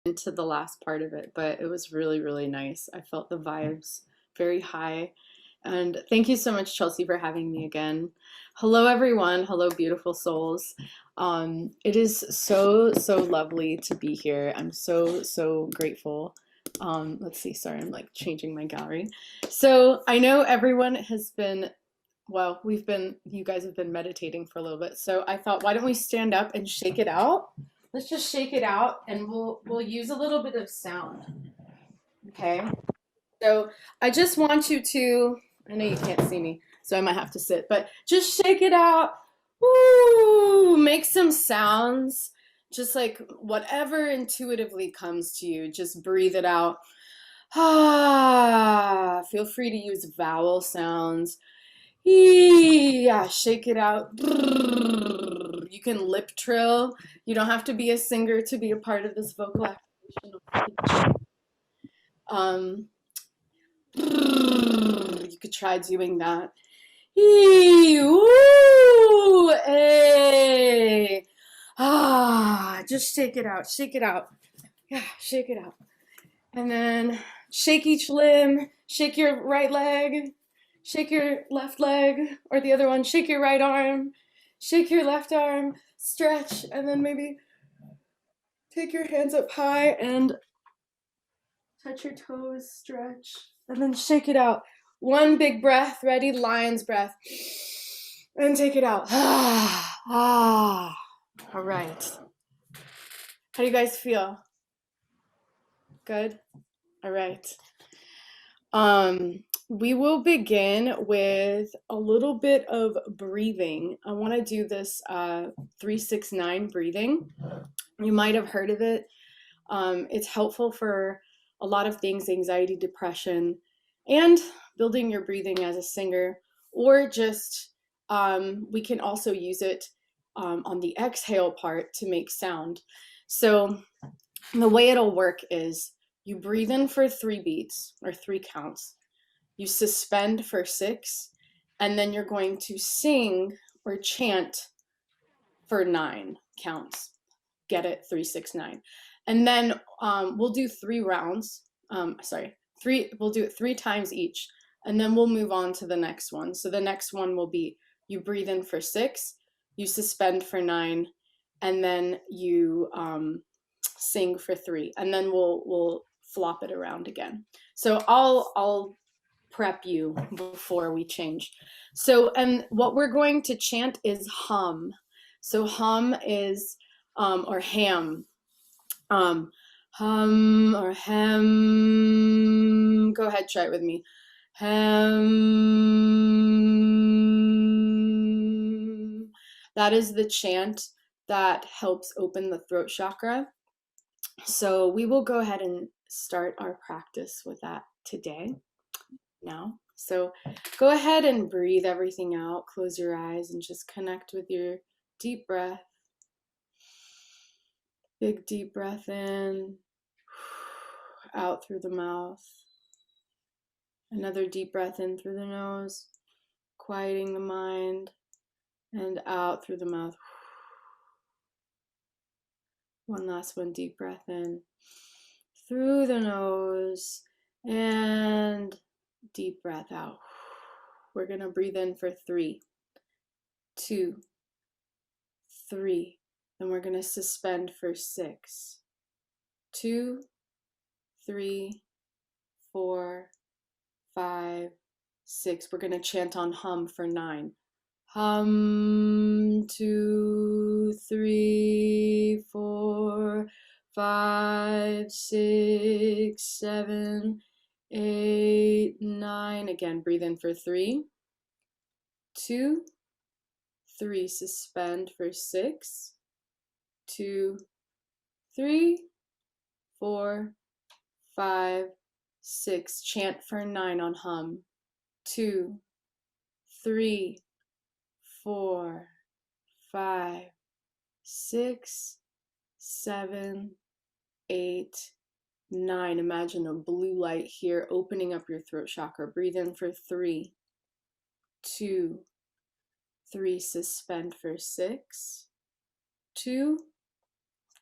into the last part of it, but it was really, really nice. I felt the vibes very high. And thank you so much, Chelsea, for having me again. Hello, everyone. Hello, beautiful souls. It is so, so lovely to be here. I'm so, so grateful. Let's see, sorry, I'm like changing my gallery. So I know everyone has been, well, you guys have been meditating for a little bit. So I thought, why don't we stand up and shake it out? Let's just shake it out and we'll use a little bit of sound. Okay. So I just want you to, I know you can't see me, so I might have to sit, but just shake it out. Woo! Make some sounds. Just like whatever intuitively comes to you, just breathe it out. Ah, feel free to use vowel sounds. Yeah, shake it out. You can lip trill. You don't have to be a singer to be a part of this vocal activation. Um, you could try doing that. Woo, hey. Ah, just shake it out. Shake it out. Yeah, shake it out. And then shake each limb. Shake your right leg. Shake your left leg, or the other one. Shake your right arm. Shake your left arm. Stretch, and then maybe take your hands up high and touch your toes. Stretch, and then shake it out. One big breath. Ready? Lion's breath. And take it out. All right. How do you guys feel? Good? All right. We will begin with a little bit of breathing. I want to do this 3-6-9 breathing. You might have heard of it. It's helpful for a lot of things, anxiety, depression, and building your breathing as a singer, or just we can also use it on the exhale part to make sound. So the way it'll work is you breathe in for 3 beats or 3 counts. You suspend for 6, and then you're going to sing or chant for 9 counts. Get it? 3-6-9. And then we'll do 3 rounds. We'll do it 3 times each, and then we'll move on to the next one. So the next one will be you breathe in for 6, you suspend for 9, and then you sing for 3, and then we'll flop it around again. So I'll prep you before we change. So, and what we're going to chant is hum. So hum is or ham. Hum or hem. Go ahead, try it with me. Hem. That is the chant that helps open the throat chakra. So we will go ahead and start our practice with that today. Now, so go ahead and breathe everything out. Close your eyes and just connect with your deep breath. Big deep breath in, out through the mouth. Another deep breath in through the nose, quieting the mind, and out through the mouth. One last one, deep breath in through the nose and deep breath out. We're going to breathe in for 3, 2, 3. Then we're going to suspend for 6, 2, 3, 4, 5, 6. We're going to chant on hum for 9. Hum, 2, 3, 4, 5, 6, 7, 8, 9. Again, breathe in for 3, 2, 3. Suspend for 6, 2, 3, 4, 5, 6. Chant for 9 on hum. 2, 3, 4, 5, 6, 7, 8, 9. Imagine a blue light here opening up your throat chakra. Breathe in for 3, 2, 3. Suspend for 6, 2,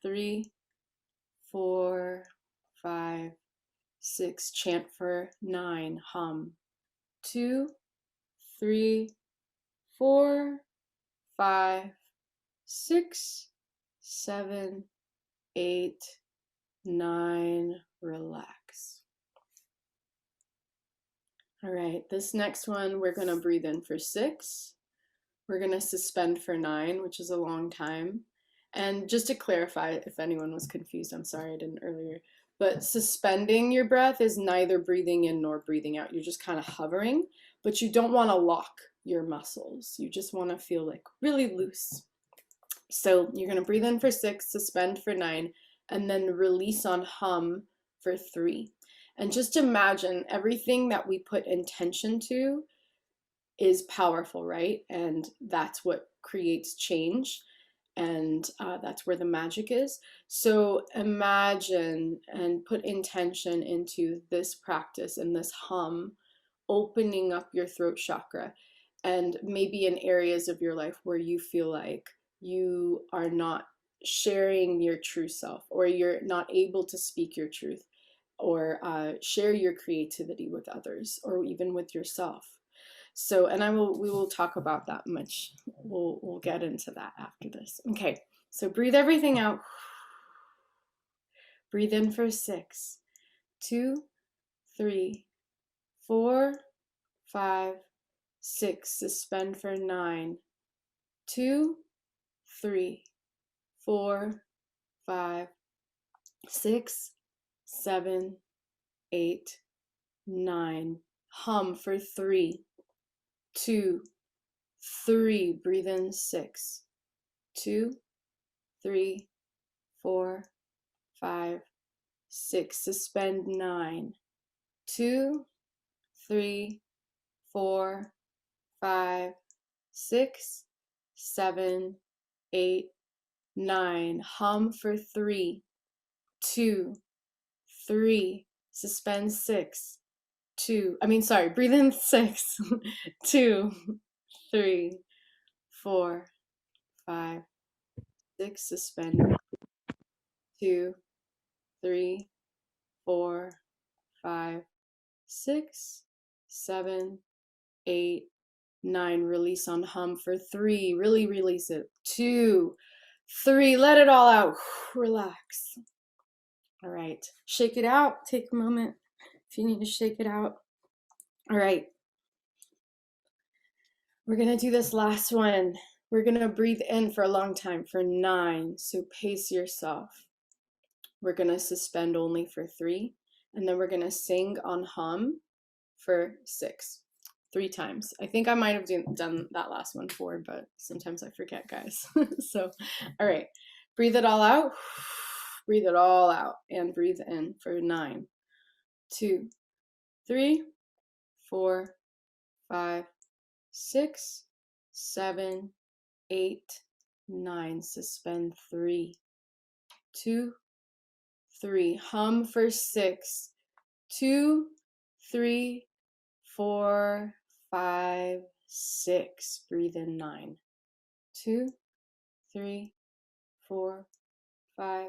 3, 4, 6, chant for 9, hum. 2, 3, 4, 5, 6, 7, 8, 9, relax. All right, this next one, we're gonna breathe in for 6. We're gonna suspend for 9, which is a long time. And just to clarify, if anyone was confused, I'm sorry I didn't earlier, but suspending your breath is neither breathing in nor breathing out. You're just kind of hovering, but you don't wanna lock your muscles. You just wanna feel like really loose. So you're gonna breathe in for 6, suspend for 9, and then release on hum for 3. And just imagine everything that we put intention to is powerful, right? And that's what creates change. And that's where the magic is. So imagine and put intention into this practice and this hum, opening up your throat chakra. And maybe in areas of your life where you feel like you are not sharing your true self, or you're not able to speak your truth, or share your creativity with others, or even with yourself. So, and we will talk about that much. We'll get into that after this. Okay, so breathe everything out. Breathe in for 6, 2, 3, 4, 5, 6. Suspend for 9, 2, 3, 4, 5, 6, 7, 8, 9. Hum for 3, 2, 3. Breathe in 6, 2, 3, 4, 5, 6. Suspend 9, 2, 3, 4, 5, 6, 7, 8, 9. Hum for 3, 2, 3. Suspend 6, 2. Breathe in 6, 2, 3, 4, 5, 6. Suspend 2, 3, 4, 5, 6, 7, 8, 9. Release on hum for 3. Really release it. 2, 3. Let it all out. Relax. All right. Shake it out. Take a moment if you need to shake it out. All right. We're going to do this last one. We're going to breathe in for a long time for 9. So pace yourself. We're going to suspend only for 3. And then we're going to sing on hum for 6. 3 times. I think I might have done that last one 4, but sometimes I forget, guys. So, all right. Breathe it all out. Breathe it all out. And breathe in for 9, 2, 3, 4, 5, 6, 7, 8, 9. Suspend 3, 2, 3. Hum for 6, 2, 3, 4, 5, 6. Breathe in 9, 2, 3, 4, 5,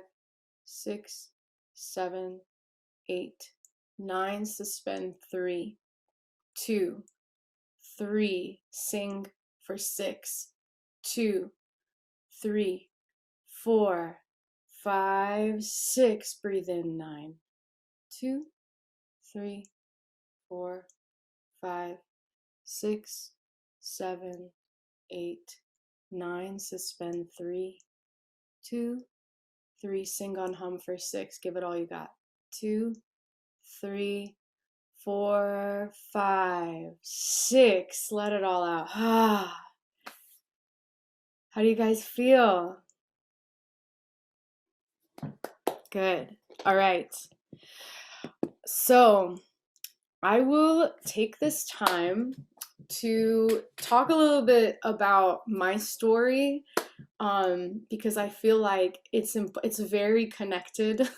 6, 7, 8, 9. Suspend 3, 2, 3. Sing for 6, 2, 3, 4, 5, 6. Breathe in 9, 2, 3, 4, 5, 6, 7, 8, 9. Suspend 3, 2, 3. Sing on hum for 6. Give it all you got. 2, 3, 4, 5, 6. Let it all out. How do you guys feel? Good. All right. So I will take this time to talk a little bit about my story, because I feel like it's very connected.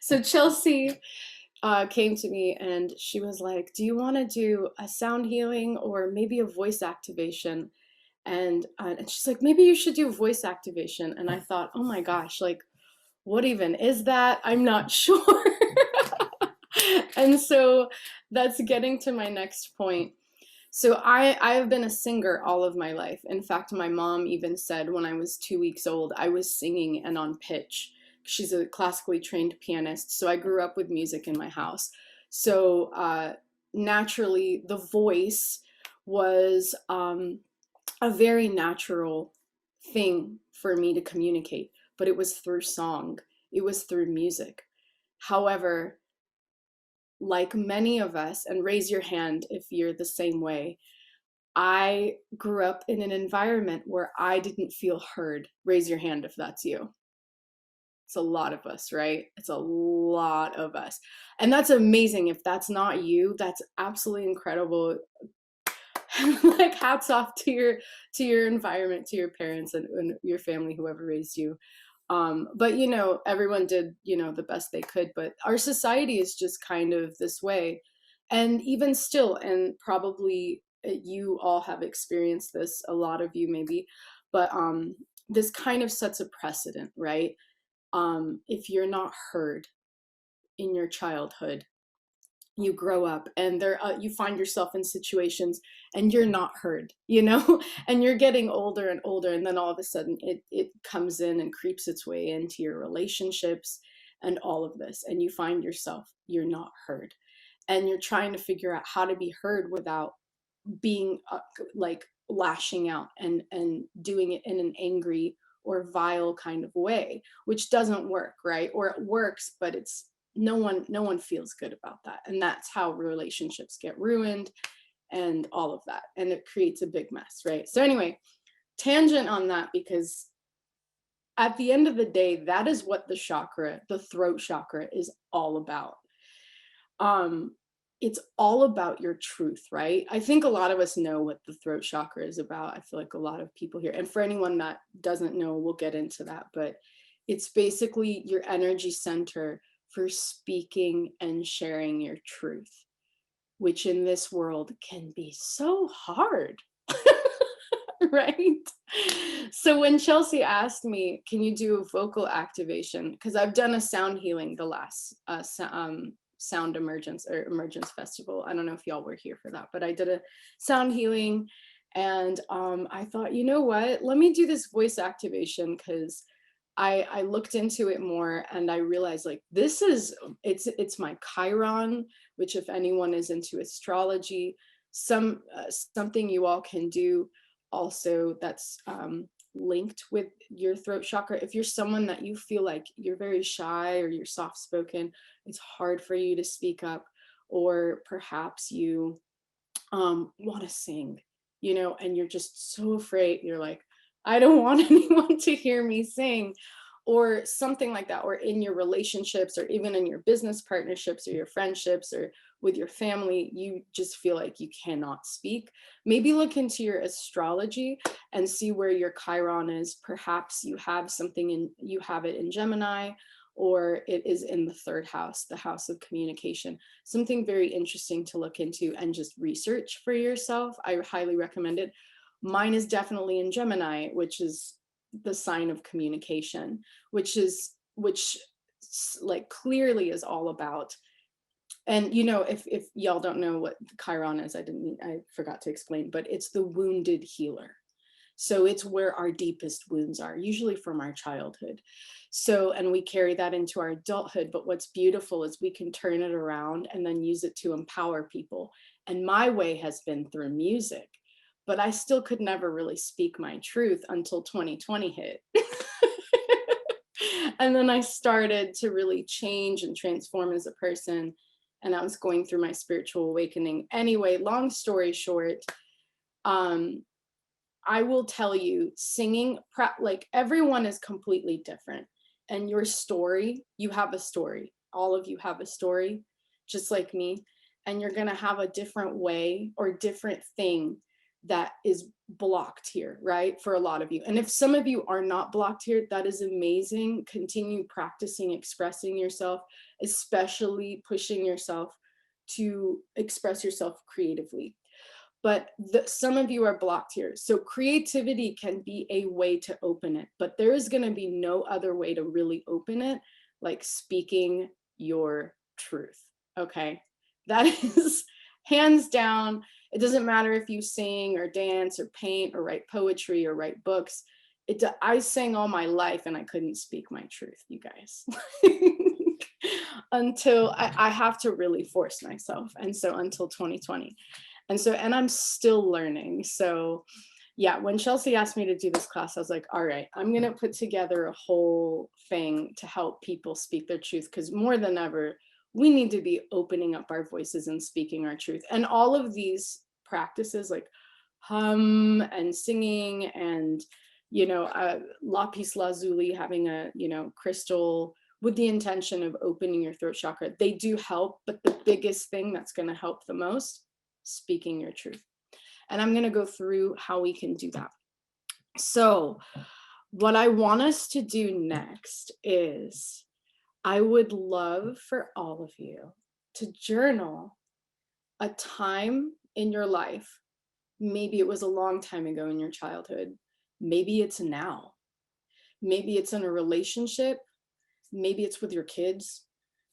So Chelsea came to me and she was like, do you want to do a sound healing or maybe a voice activation? And she's like, maybe you should do voice activation. And I thought, oh my gosh, like, what even is that? I'm not sure. And so that's getting to my next point. So I have been a singer all of my life. In fact, my mom even said when I was 2 weeks old, I was singing and on pitch. She's a classically trained pianist, so I grew up with music in my house. So naturally, the voice was a very natural thing for me to communicate, but it was through song, it was through music. However, like many of us, and raise your hand if you're the same way, I grew up in an environment where I didn't feel heard. Raise your hand if that's you. It's a lot of us, right? It's a lot of us. And that's amazing. If that's not you, that's absolutely incredible. Like hats off to your environment, to your parents and your family, whoever raised you. But you know, everyone did, you know, the best they could, but our society is just kind of this way. And even still, and probably you all have experienced this, a lot of you maybe, but this kind of sets a precedent, right? If you're not heard in your childhood, you grow up and there you find yourself in situations and you're not heard, you know. And you're getting older and older, and then all of a sudden it comes in and creeps its way into your relationships and all of this, and you find yourself, you're not heard, and you're trying to figure out how to be heard without being like lashing out and doing it in an angry or vile kind of way, which doesn't work, right? Or it works, but it's no one feels good about that, and that's how relationships get ruined and all of that, and it creates a big mess, right? So anyway, tangent on that, because at the end of the day, that is what the chakra, the throat chakra, is all about. um it's all about your truth, right? I think a lot of us know what the throat chakra is about. I feel like a lot of people here, and for anyone that doesn't know, we'll get into that, but it's basically your energy center for speaking and sharing your truth, which in this world can be so hard. Right? So when Chelsea asked me, can you do a vocal activation? Because I've done a sound healing the last sound emergence or emergence festival. I don't know if y'all were here for that, but I did a sound healing, and I thought, you know what? Let me do this voice activation, because I looked into it more and I realized, like, this is it's my Chiron, which if anyone is into astrology, something you all can do also that's linked with your throat chakra. If you're someone that you feel like you're very shy or you're soft spoken, it's hard for you to speak up, or perhaps you want to sing, you know, and you're just so afraid. You're like, I don't want anyone to hear me sing, or something like that. Or in your relationships, or even in your business partnerships, or your friendships, or with your family, you just feel like you cannot speak. Maybe look into your astrology and see where your Chiron is. Perhaps you have something in, you have it in Gemini, or it is in the third house, the house of communication. Something very interesting to look into and just research for yourself. I highly recommend it. Mine is definitely in Gemini, which is the sign of communication, which like clearly is all about. And you know, if y'all don't know what Chiron is, I forgot to explain, but it's the wounded healer. So it's where our deepest wounds are, usually from our childhood. So, and we carry that into our adulthood. But what's beautiful is we can turn it around and then use it to empower people. And my way has been through music, but I still could never really speak my truth until 2020 hit. And then I started to really change and transform as a person. And I was going through my spiritual awakening. Anyway, long story short, um, I will tell you, singing, like everyone is completely different. And your story, you have a story. All of you have a story, just like me. And you're going to have a different way or different thing that is blocked here, right? For a lot of you. And if some of you are not blocked here, that is amazing. Continue practicing expressing yourself, especially pushing yourself to express yourself creatively. But some of you are blocked here. So creativity can be a way to open it, but there is going to be no other way to really open it like speaking your truth. Okay. That is hands down. It doesn't matter if you sing or dance or paint or write poetry or write books. I sang all my life and I couldn't speak my truth, you guys. Until I have to really force myself. And so until 2020. And I'm still learning. So yeah, when Chelsea asked me to do this class, I was like, all right, I'm going to put together a whole thing to help people speak their truth, because more than ever, we need to be opening up our voices and speaking our truth. And all of these practices like hum and singing and, lapis lazuli, having a, crystal with the intention of opening your throat chakra, they do help. But the biggest thing that's going to help the most, speaking your truth. And I'm going to go through how we can do that. So what I want us to do next is I would love for all of you to journal a time in your life. Maybe it was a long time ago in your childhood. Maybe it's now. Maybe it's in a relationship. Maybe it's with your kids.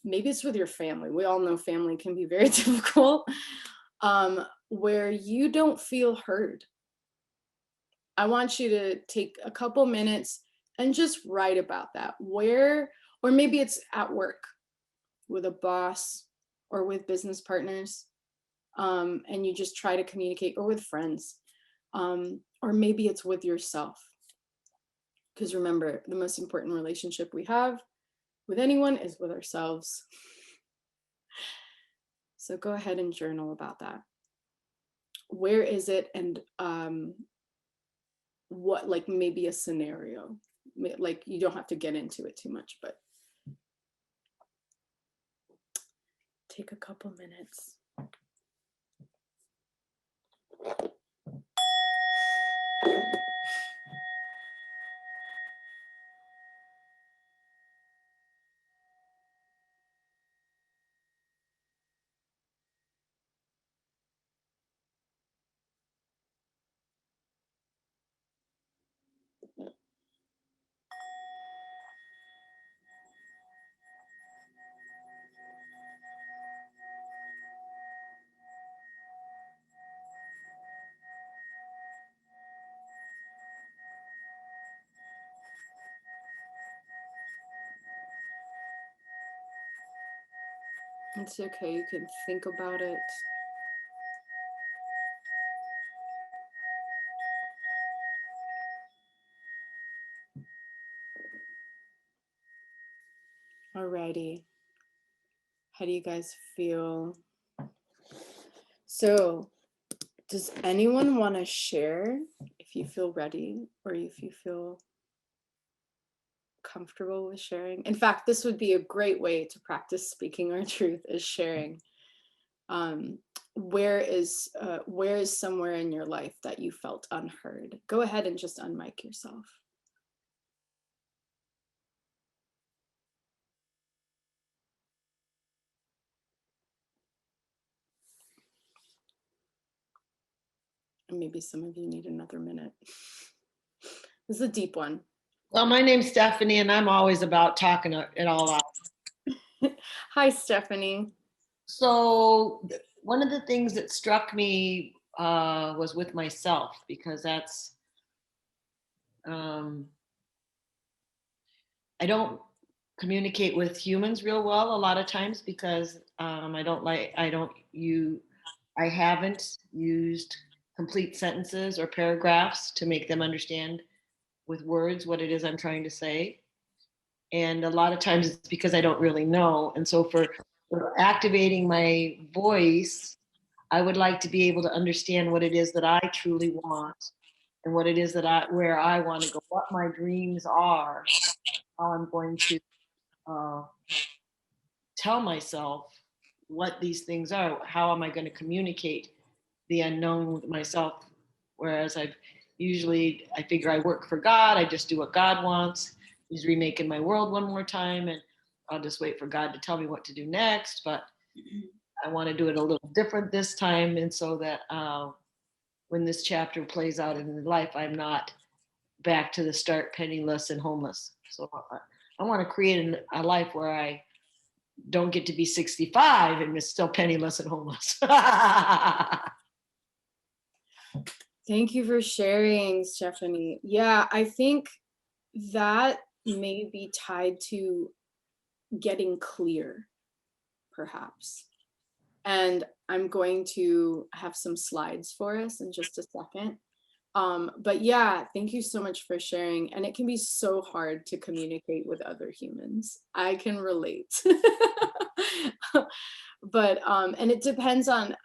Maybe it's with your family. We all know family can be very difficult, where you don't feel heard. I want you to take a couple minutes and just write about that. Or maybe it's at work with a boss or with business partners, and you just try to communicate, or with friends, or maybe it's with yourself. Because remember, the most important relationship we have with anyone is with ourselves. So go ahead and journal about that. Where is it? And what, like maybe a scenario, like you don't have to get into it too much, but take a couple minutes. It's okay, you can think about it. Alrighty. How do you guys feel? So, does anyone want to share, if you feel ready or if you feel comfortable with sharing? In fact, this would be a great way to practice speaking our truth, is sharing. Where is somewhere in your life that you felt unheard? Go ahead and just unmic yourself. And maybe some of you need another minute. This is a deep one. Well, my name's Stephanie, and I'm always about talking it all out. Hi, Stephanie. So one of the things that struck me was with myself, because that's I don't communicate with humans real well a lot of times, because I haven't used complete sentences or paragraphs to make them understand with words what it is I'm trying to say. And a lot of times it's because I don't really know. And so for activating my voice, I would like to be able to understand what it is that I truly want, and what it is where I want to go, what my dreams are, how I'm going to tell myself what these things are, how am I going to communicate the unknown with myself. Whereas I figure I work for God, I just do what God wants. He's remaking my world one more time, and I'll just wait for God to tell me what to do next. But I want to do it a little different this time, and so that when this chapter plays out in life, I'm not back to the start penniless and homeless. So I want to create a life where I don't get to be 65 and is still penniless and homeless. Thank you for sharing, Stephanie. Yeah, I think that may be tied to getting clear, perhaps. And I'm going to have some slides for us in just a second. But yeah, thank you so much for sharing. And it can be so hard to communicate with other humans. I can relate. But and it depends on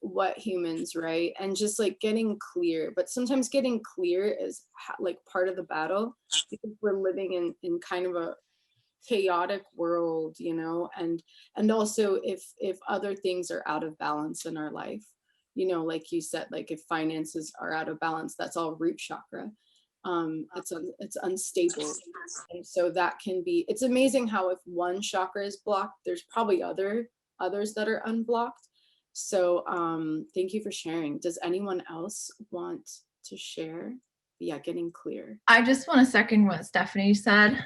what humans, right? And just like getting clear. But sometimes getting clear is like part of the battle, because we're living in kind of a chaotic world, you know, and also if other things are out of balance in our life, you know, like you said, like if finances are out of balance, that's all root chakra. It's unstable, and so that can be, it's amazing how if one chakra is blocked, there's probably others that are unblocked. So thank you for sharing. Does anyone else want to share? Yeah, getting clear. I just want to second what Stephanie said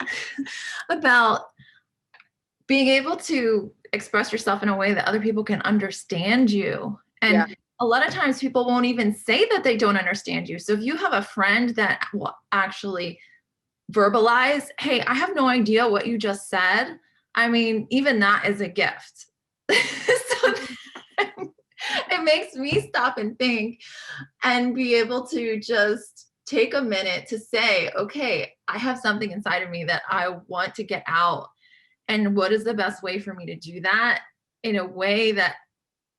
about being able to express yourself in a way that other people can understand you. And Yeah. a lot of times people won't even say that they don't understand you. So if you have a friend that will actually verbalize, hey, I have no idea what you just said, I mean, even that is a gift. So it makes me stop and think and be able to just take a minute to say, okay, I have something inside of me that I want to get out. And what is the best way for me to do that in a way that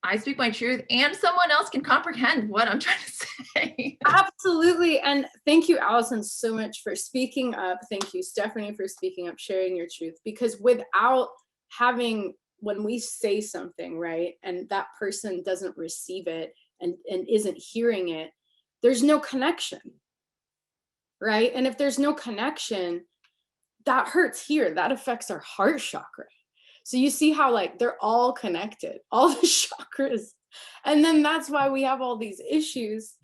I speak my truth and someone else can comprehend what I'm trying to say? Absolutely. And thank you, Allison, so much for speaking up. Thank you, Stephanie, for speaking up, sharing your truth. Because without having, when we say something, right, and that person doesn't receive it and isn't hearing it, there's no connection, right? And if there's no connection, that hurts here. That affects our heart chakra. So you see how like they're all connected, all the chakras. And then that's why we have all these issues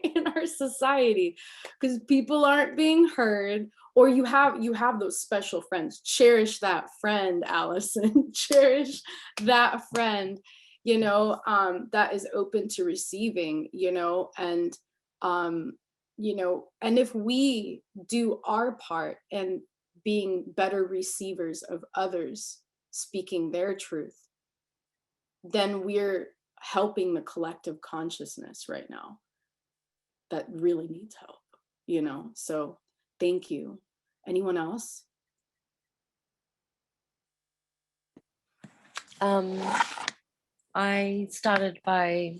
in our society, because people aren't being heard, or you have those special friends. Cherish that friend, Allison. Cherish that friend, you know, that is open to receiving, you know, and you know, and if we do our part and being better receivers of others speaking their truth, then we're helping the collective consciousness right now that really needs help, you know? So thank you. Anyone else? I started by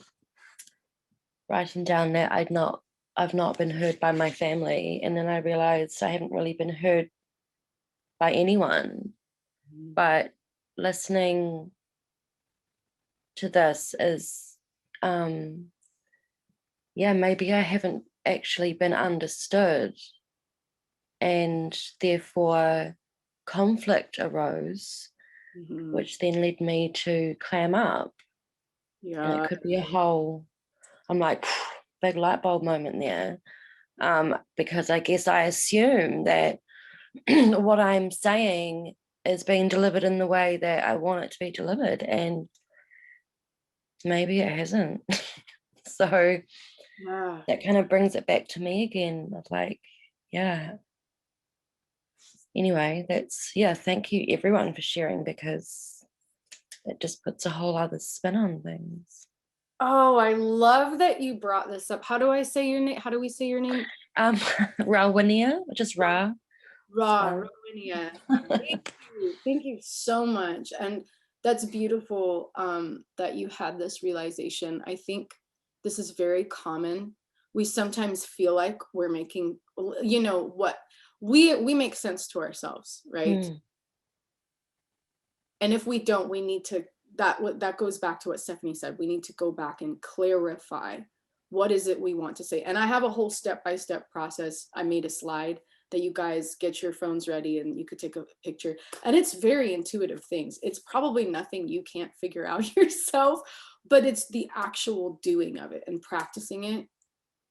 writing down that I've not been heard by my family, and then I realized I haven't really been heard by anyone. But listening to this is, yeah, maybe I haven't actually been understood, and therefore conflict arose, which then led me to clam up. Yeah. And it could be a whole, I'm like, big light bulb moment there. Because I guess I assume that what I'm saying is being delivered in the way that I want it to be delivered, and maybe it hasn't. So Yeah. that kind of brings it back to me again of like, yeah. Anyway, that's, yeah, thank you everyone for sharing, because it just puts a whole other spin on things. Oh, I love that you brought this up. How do I say your name? How do we say your name? Rawinia, just Ra. Rawinia. Thank you so much. And that's beautiful that you had this realization. I think this is very common. We sometimes feel like we're making, you know, what we make sense to ourselves, right? And if we don't, we need to, that goes back to what Stephanie said. We need to go back and clarify what is it we want to say. And I have a whole step-by-step process. I made a slide that you guys get your phones ready and you could take a picture. And it's very intuitive things. It's probably nothing you can't figure out yourself, but it's the actual doing of it and practicing it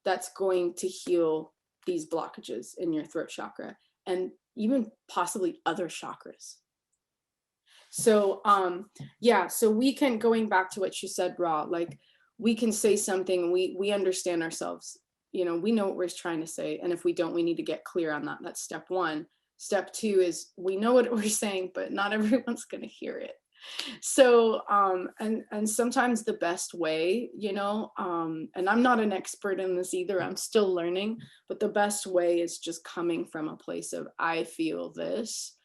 that's going to heal these blockages in your throat chakra and even possibly other chakras. So yeah, so we can, going back to what you said, Raw, like we can say something, we understand ourselves, you know, we know what we're trying to say, and if we don't, we need to get clear on that. That's step one. Step two is we know what we're saying, but not everyone's going to hear it. So and sometimes the best way, you know, and I'm not an expert in this either, I'm still learning, but the best way is just coming from a place of I feel this,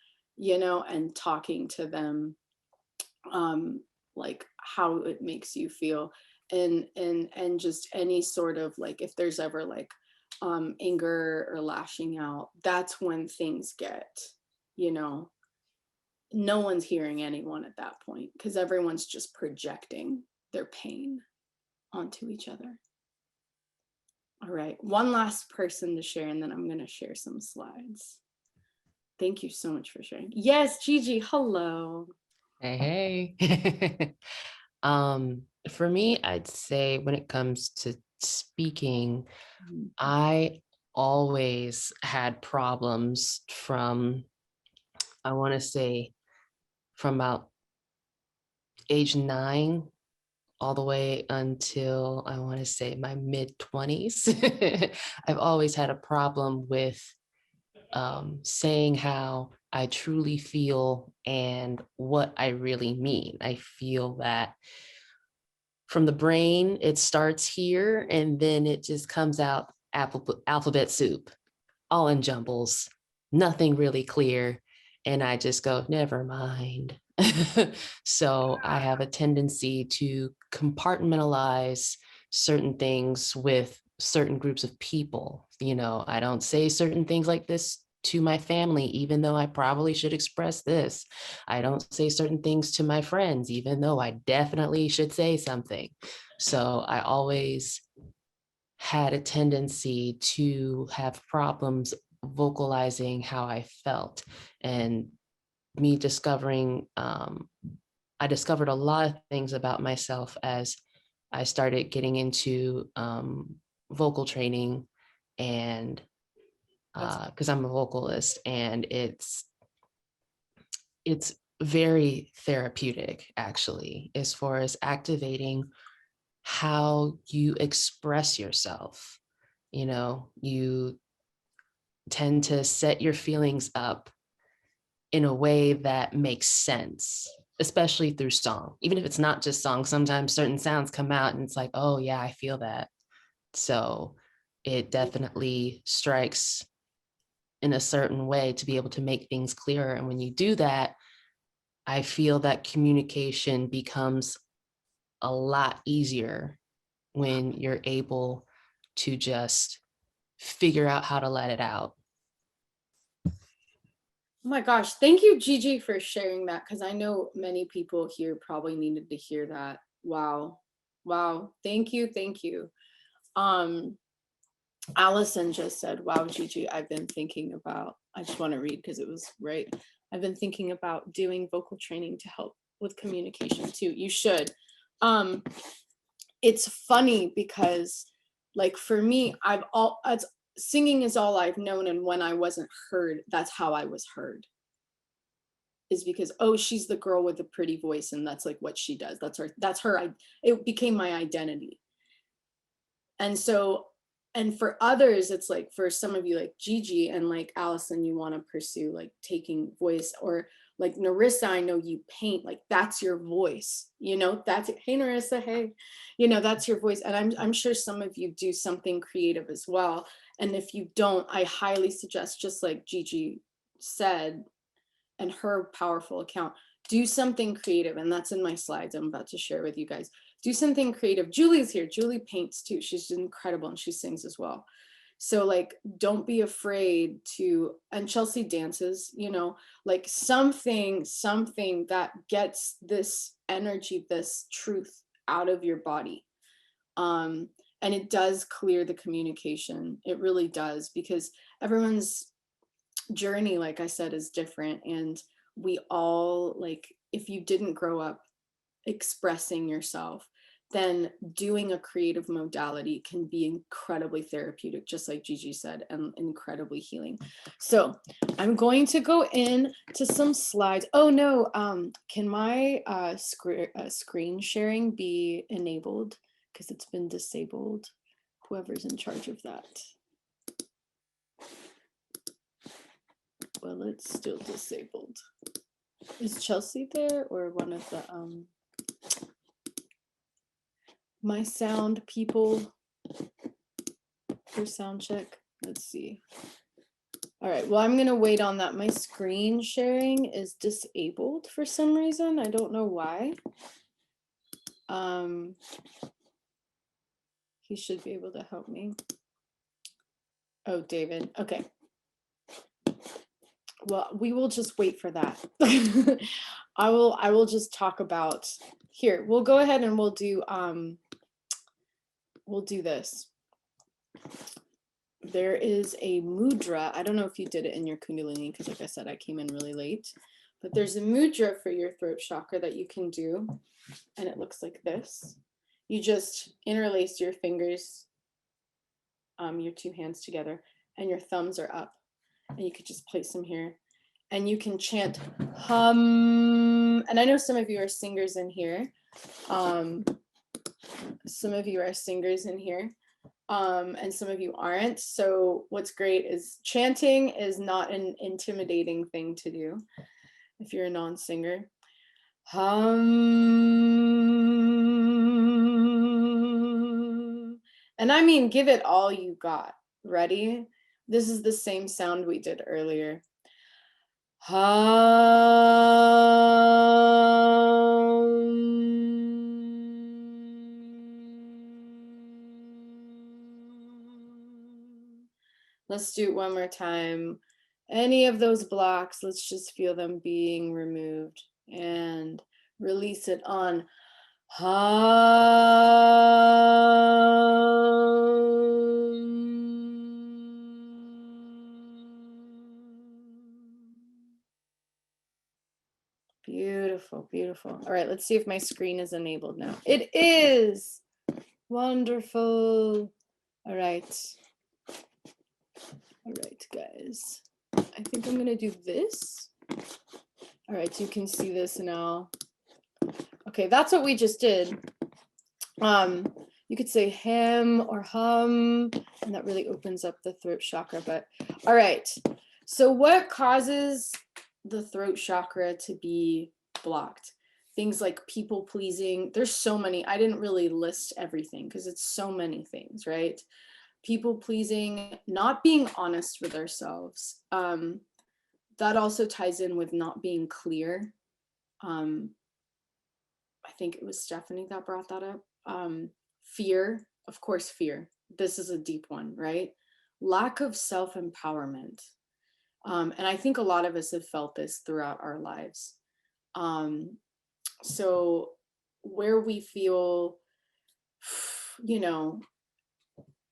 you know, and talking to them like how it makes you feel, and just any sort of like if there's ever like anger or lashing out, that's when things get, you know, no one's hearing anyone at that point because everyone's just projecting their pain onto each other. All right, one last person to share, and then I'm going to share some slides. Thank you so much for sharing. Yes, Gigi, hello. Hey, hey. For me, I'd say when it comes to speaking, I always had problems from, I want to say, from about age 9 all the way until I want to say my mid 20s. I've always had a problem with saying how I truly feel and what I really mean. I feel that from the brain, it starts here and then it just comes out alphabet soup, all in jumbles, nothing really clear. And I just go, never mind. So I have a tendency to compartmentalize certain things with certain groups of people. You know, I don't say certain things like this to my family, even though I probably should express this. I don't say certain things to my friends, even though I definitely should say something. So I always had a tendency to have problems vocalizing how I felt. And me discovering, I discovered a lot of things about myself as I started getting into vocal training, and because I'm a vocalist, and it's very therapeutic actually, as far as activating how you express yourself. You know, you tend to set your feelings up in a way that makes sense, especially through song. Even if it's not just song, sometimes certain sounds come out and it's like, oh yeah, I feel that. So it definitely strikes in a certain way to be able to make things clearer. And when you do that, I feel that communication becomes a lot easier when you're able to just figure out how to let it out. Oh my gosh, thank you, Gigi, for sharing that, because I know many people here probably needed to hear that. Wow. Wow. Thank you. Thank you. Allison just said, wow, Gigi, I've been thinking about, I just want to read because it was right. I've been thinking about doing vocal training to help with communication too. You should. It's funny because like for me, singing is all I've known, and when I wasn't heard, that's how I was heard, is because, oh, she's the girl with the pretty voice and that's like what she does, that's her it became my identity. And so, and for others, it's like for some of you like Gigi and like Allison, you want to pursue like taking voice, or like Narissa, I know you paint, like that's your voice, you know, that's, hey Narissa, hey, you know, that's your voice. And I'm sure some of you do something creative as well. And if you don't, I highly suggest, just like Gigi said, and her powerful account, do something creative. And that's in my slides I'm about to share with you guys. Do something creative. Julie's here. Julie paints too. She's incredible and she sings as well. So like, don't be afraid to, and Chelsea dances, you know, like something that gets this energy, this truth out of your body. And it does clear the communication. It really does, because everyone's journey, like I said, is different. And we all, like, if you didn't grow up expressing yourself, then doing a creative modality can be incredibly therapeutic, just like Gigi said, and incredibly healing. So I'm going to go in to some slides. Oh no, can my screen sharing be enabled? Because it's been disabled. Whoever's in charge of that. Well, it's still disabled. Is Chelsea there, or one of the my sound people for sound check? Let's see. All right, well, I'm gonna wait on that. My screen sharing is disabled for some reason. I don't know why. He should be able to help me. Oh, David, okay. Well, we will just wait for that. I will just talk about here. We'll go ahead and we'll do this. There is a mudra. I don't know if you did it in your Kundalini, because like I said, I came in really late, but there's a mudra for your throat chakra that you can do. And it looks like this. You just interlace your fingers, your two hands together, and your thumbs are up. And you could just place them here. And you can chant hum. And I know some of you are singers in here. Some of you are singers in here. And some of you aren't. So what's great is chanting is not an intimidating thing to do if you're a non-singer. Hum. And I mean, give it all you got. Ready? This is the same sound we did earlier. Let's do it one more time. Any of those blocks, let's just feel them being removed and release it on Beautiful, beautiful. All right, let's see if my screen is enabled now. It is. Wonderful. All right. All right, guys. I think I'm gonna do this. All right, you can see this now. Okay, that's what we just did. You could say hem or hum, and that really opens up the throat chakra. But all right, so what causes the throat chakra to be blocked? Things like people pleasing. There's so many. I didn't really list everything because it's so many things, right? People pleasing, not being honest with ourselves. That also ties in with not being clear. I think it was Stephanie that brought that up. Fear, of course, fear. This is a deep one, right? Lack of self-empowerment. And I think a lot of us have felt this throughout our lives. So where we feel, you know,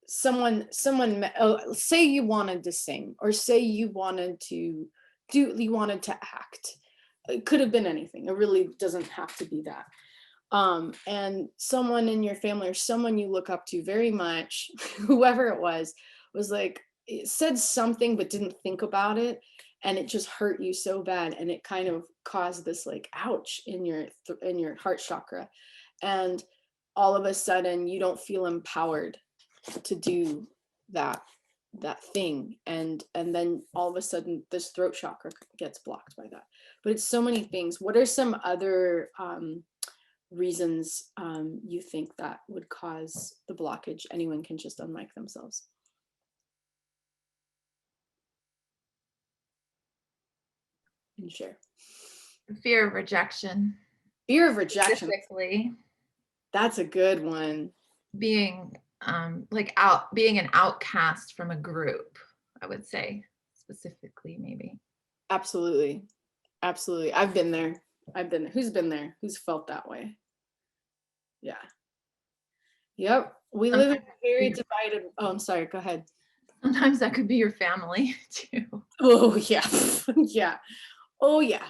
someone say you wanted to sing, or say you wanted to act. It could have been anything. It really doesn't have to be that. And someone in your family or someone you look up to very much, whoever it was like, it said something but didn't think about it, and it just hurt you so bad, and it kind of caused this like ouch in your heart chakra, and all of a sudden you don't feel empowered to do that thing, and then all of a sudden this throat chakra gets blocked by that. But it's so many things. What are some other reasons you think that would cause the blockage? Anyone can just unmic themselves. And share. Fear of rejection. Fear of rejection. Specifically, That's a good one. being being an outcast from a group, I would say specifically, maybe. Absolutely. Absolutely. I've been there. Who's been there? Who's felt that way? Yeah. Yep. We live in a very divided. Oh, I'm sorry. Go ahead. Sometimes that could be your family too. Oh, yeah. Yeah. Oh, yeah.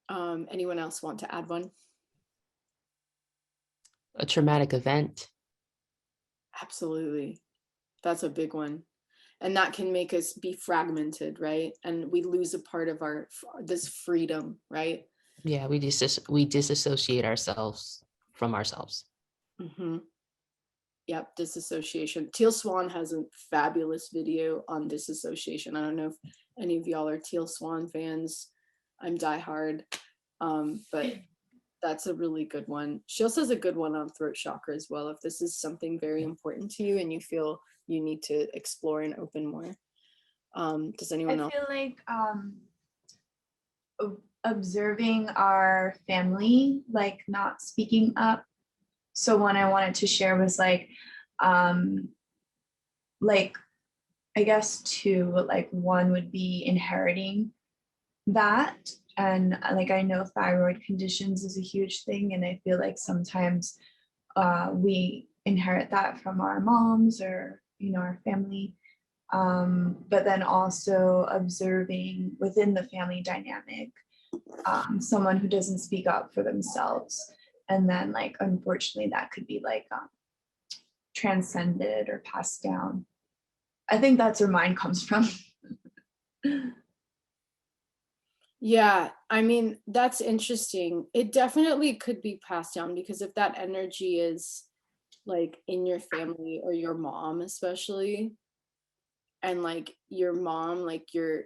Anyone else want to add one? a traumatic event. Absolutely. That's a big one. And that can make us be fragmented, right? And we lose a part of our this freedom, right? Yeah, we disassociate ourselves from ourselves. Mm-hmm. Yep, disassociation. Teal Swan has a fabulous video on disassociation. I don't know if any of y'all are Teal Swan fans. I'm diehard, but that's a really good one. She also has a good one on throat chakra as well. If this is something very important to you and you feel you need to explore and open more. Does anyone I else? feel like observing our family, like not speaking up. So one I wanted to share was like I guess two, like one would be inheriting that. And like I know thyroid conditions is a huge thing, and I feel like sometimes we inherit that from our moms or our family. But then also observing within the family dynamic, someone who doesn't speak up for themselves, and then like unfortunately that could be like transcended or passed down. I think that's where mine comes from. Yeah, I mean, that's interesting. It definitely could be passed down because if that energy is like in your family or your mom especially, and like your mom, like your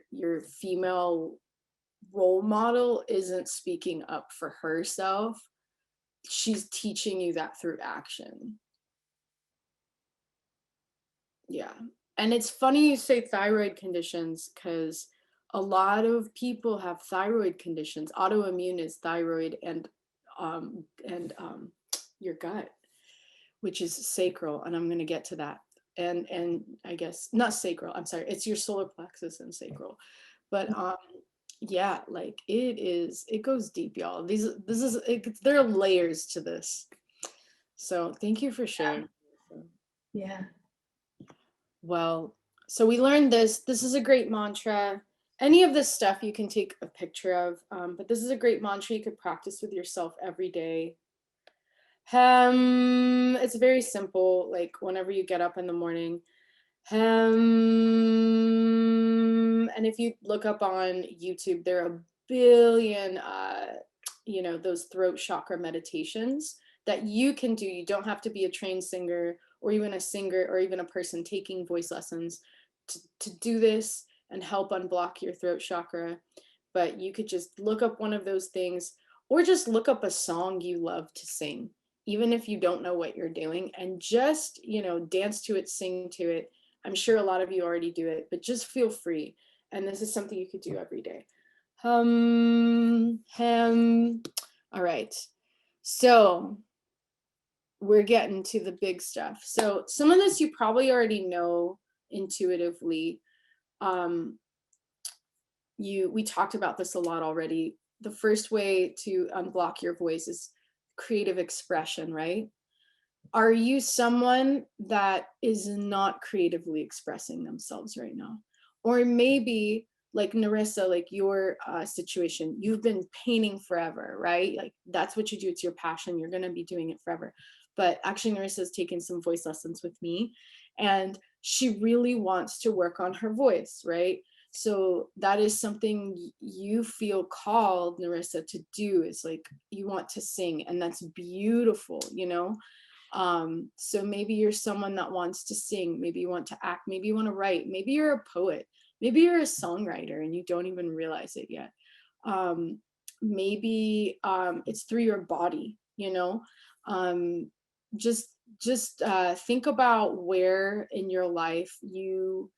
female role model isn't speaking up for herself, she's teaching you that through action. Yeah. And it's funny you say thyroid conditions because a lot of people have thyroid conditions. Autoimmune is thyroid and your gut, which is sacral, and I'm going to get to that. And I guess not sacral. I'm sorry. It's your solar plexus and sacral. But yeah, like it goes deep, y'all. There are layers to this. So thank you for sharing. Yeah. Well, so we learned this. This is a great mantra. Any of this stuff you can take a picture of, but this is a great mantra you could practice with yourself every day. It's very simple, like whenever you get up in the morning. And if you look up on YouTube, there are a billion, those throat chakra meditations that you can do. You don't have to be a trained singer or even a singer or even a person taking voice lessons to do this and help unblock your throat chakra. But you could just look up one of those things or just look up a song you love to sing, even if you don't know what you're doing, and just, dance to it, sing to it. I'm sure a lot of you already do it, but just feel free. And this is something you could do every day. All right. So we're getting to the big stuff. So some of this you probably already know intuitively. We talked about this a lot already. The first way to unblock your voice is creative expression, right? Are you someone that is not creatively expressing themselves right now? Or maybe like Narissa, like your situation, you've been painting forever, right? Like that's what you do. It's your passion. You're going to be doing it forever. But actually, Narissa's taken some voice lessons with me, and she really wants to work on her voice, right? So that is something you feel called, Narissa, to do, is like you want to sing, and that's beautiful, so maybe you're someone that wants to sing, maybe you want to act, maybe you want to write, maybe you're a poet, maybe you're a songwriter and you don't even realize it yet. Maybe it's through your body, just think about where in your life you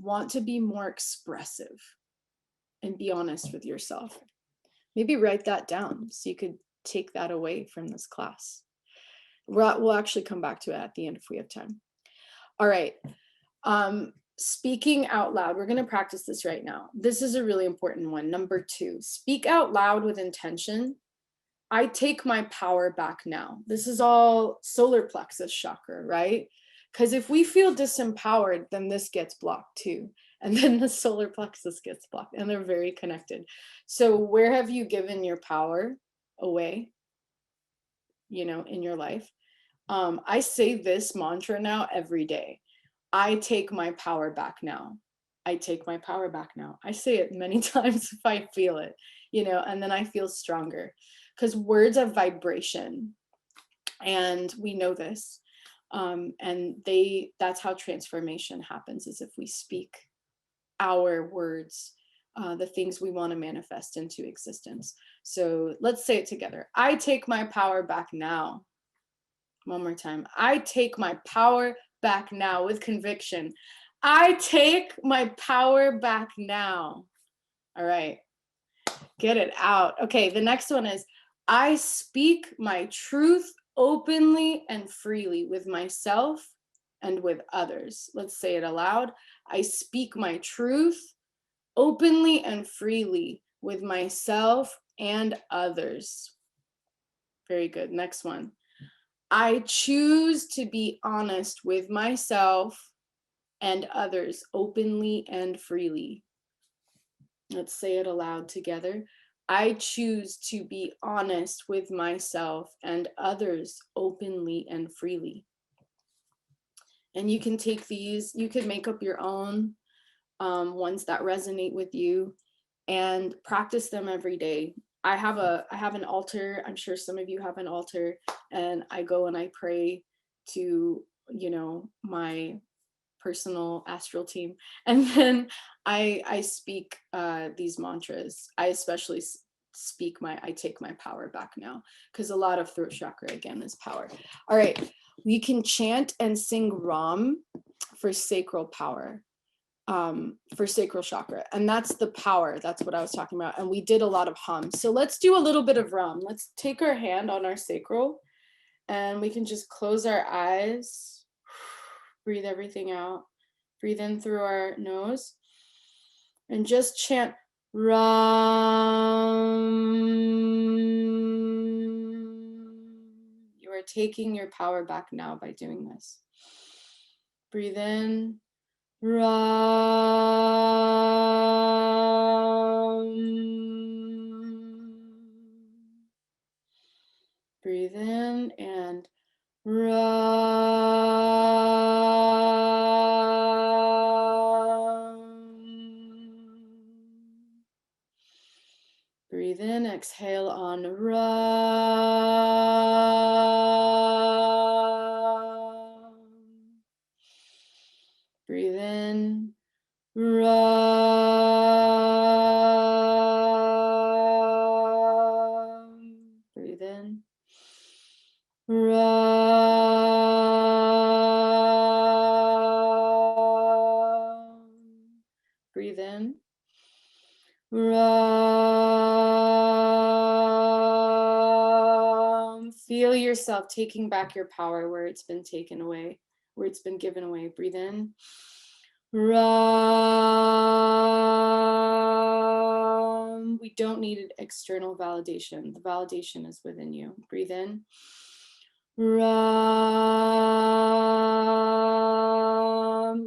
want to be more expressive and be honest with yourself. Maybe write that down so you could take that away from this class. We'll actually come back to it at the end if we have time. All right. Speaking out loud. We're going to practice this right now. This is a really important one. Number 2, speak out loud with intention. I take my power back now. This is all solar plexus chakra, right? Because if we feel disempowered, then this gets blocked too. And then the solar plexus gets blocked, and they're very connected. So where have you given your power away, in your life? I say this mantra now every day. I take my power back now. I take my power back now. I say it many times if I feel it, and then I feel stronger, because words are vibration, and we know this. And that's how transformation happens, is if we speak our words, the things we want to manifest into existence. So let's say it together. I take my power back now. One more time. I take my power back now, with conviction. I take my power back now. All right. Get it out. Okay, the next one is, I speak my truth openly and freely with myself and with others. Let's say it aloud. I speak my truth openly and freely with myself and others. Very good. Next one. I choose to be honest with myself and others openly and freely. Let's say it aloud together. I choose to be honest with myself and others openly and freely. And you can take these, you can make up your own ones that resonate with you, and practice them every day. I have an altar. I'm sure some of you have an altar, and I go and I pray to, my personal astral team, and then I speak these mantras. I especially speak I take my power back now, because a lot of throat chakra again is power. All right, we can chant and sing Ram for sacral power, for sacral chakra, and that's the power. That's what I was talking about. And we did a lot of hum. So let's do a little bit of Ram. Let's take our hand on our sacral, and we can just close our eyes, breathe everything out, breathe in through our nose, and just chant Ram. You are taking your power back now by doing this. Breathe in. Ram. Breathe in and Ram. Breathe in, exhale on Ram. Breathe in, Ram. Breathe in, Ram. Breathe in, Ram. Feel yourself taking back your power where it's been taken away, where it's been given away. Breathe in, Ram. We don't need external validation. The validation is within you. Breathe in, Ram.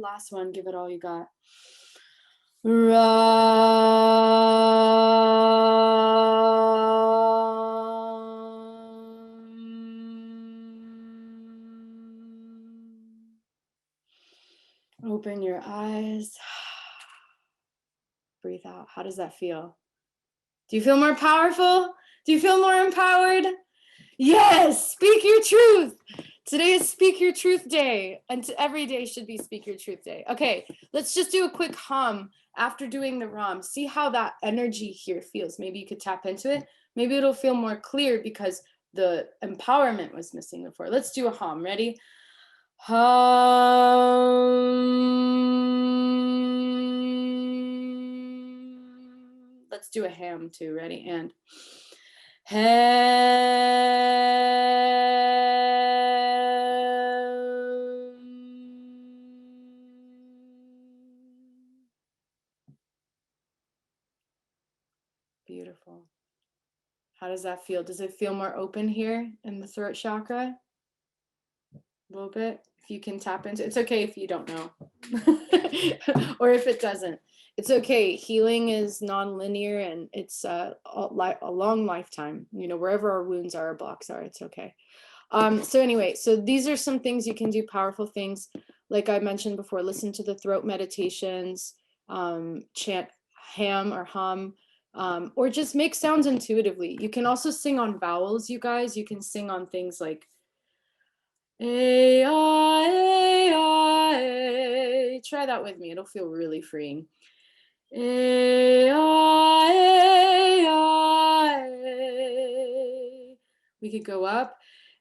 Last one, give it all you got. Ram. Open your eyes. Breathe out. How does that feel? Do you feel more powerful? Do you feel more empowered? Yes, speak your truth. Today is Speak Your Truth Day, and every day should be Speak Your Truth Day. Okay, let's just do a quick hum after doing the Ram. See how that energy here feels. Maybe you could tap into it. Maybe it'll feel more clear because the empowerment was missing before. Let's do a hum. Ready? Hum. Let's do a ham too. Ready? And beautiful. How does that feel? Does it feel more open here in the throat chakra? A little bit. If you can tap into, it's okay if you don't know, or if it doesn't. It's okay. Healing is non-linear, and it's a long lifetime. Wherever our wounds are, our blocks are, it's okay. So anyway, so these are some things you can do, powerful things. Like I mentioned before, listen to the throat meditations, chant ham or hum, or just make sounds intuitively. You can also sing on vowels, you guys. You can sing on things like a, ah, a, ah, a. Try that with me. It'll feel really freeing. A, ah, a, ah, a. We could go up.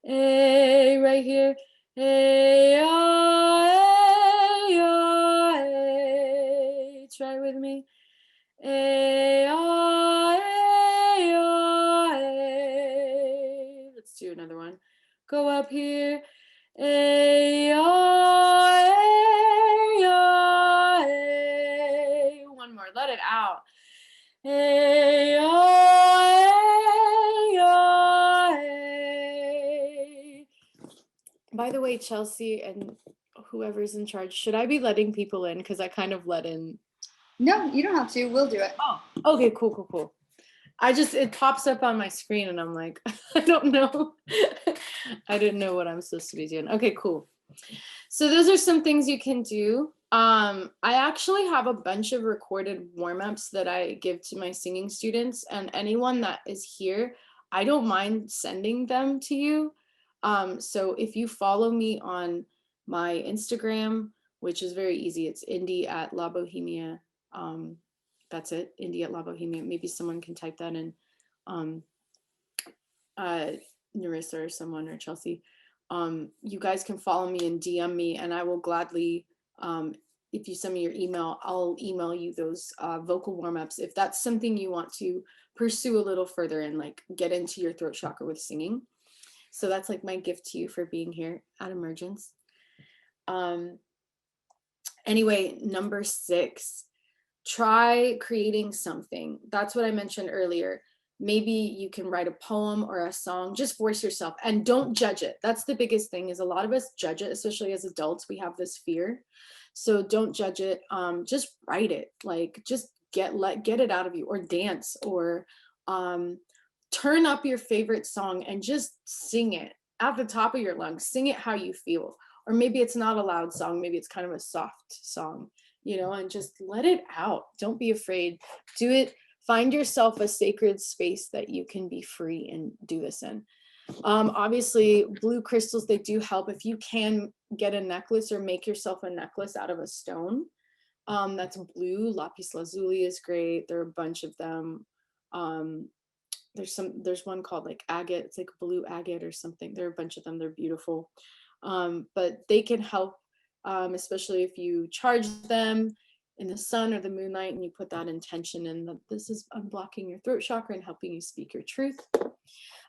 A right here. A, ah, a, ah, a. Try with me. A, ah, a, ah, a. Let's do another one. Go up here. A, ah, a, ah, a. One more. Let it out. A, ah, a, ah, a. By the way, Chelsea and whoever's in charge, should I be letting people in? Because I kind of let in. No, you don't have to. We'll do it. Oh, okay, cool. It pops up on my screen and I'm like, I don't know. I didn't know what I'm supposed to be doing. Okay, cool. So those are some things you can do. I actually have a bunch of recorded warm-ups that I give to my singing students, and anyone that is here, I don't mind sending them to you. So if you follow me on my Instagram, which is very easy, it's Indee at La Bohemia. That's it, Indee at La Bohemia. Maybe someone can type that in. Narissa or someone or Chelsea. You guys can follow me and DM me, and I will gladly, if you send me your email, I'll email you those vocal warm-ups if that's something you want to pursue a little further and like get into your throat chakra with singing. So that's like my gift to you for being here at Emergence. Anyway, number 6, try creating something. That's what I mentioned earlier. Maybe you can write a poem or a song, just voice yourself and don't judge it. That's the biggest thing, is a lot of us judge it, especially as adults, we have this fear. So don't judge it. Just write it, like just get it out of you, or dance, or turn up your favorite song and just sing it at the top of your lungs. Sing it how you feel. Or maybe it's not a loud song, maybe it's kind of a soft song, you know, and just let it out. Don't be afraid. Do it. Find yourself a sacred space that you can be free and do this in. Obviously, blue crystals, they do help. If you can get a necklace or make yourself a necklace out of a stone that's blue, lapis lazuli is great. There are a bunch of them. There's one called like agate. It's like blue agate or something. There are a bunch of them. They're beautiful. But they can help, especially if you charge them in the sun or the moonlight and you put that intention in, that this is unblocking your throat chakra and helping you speak your truth.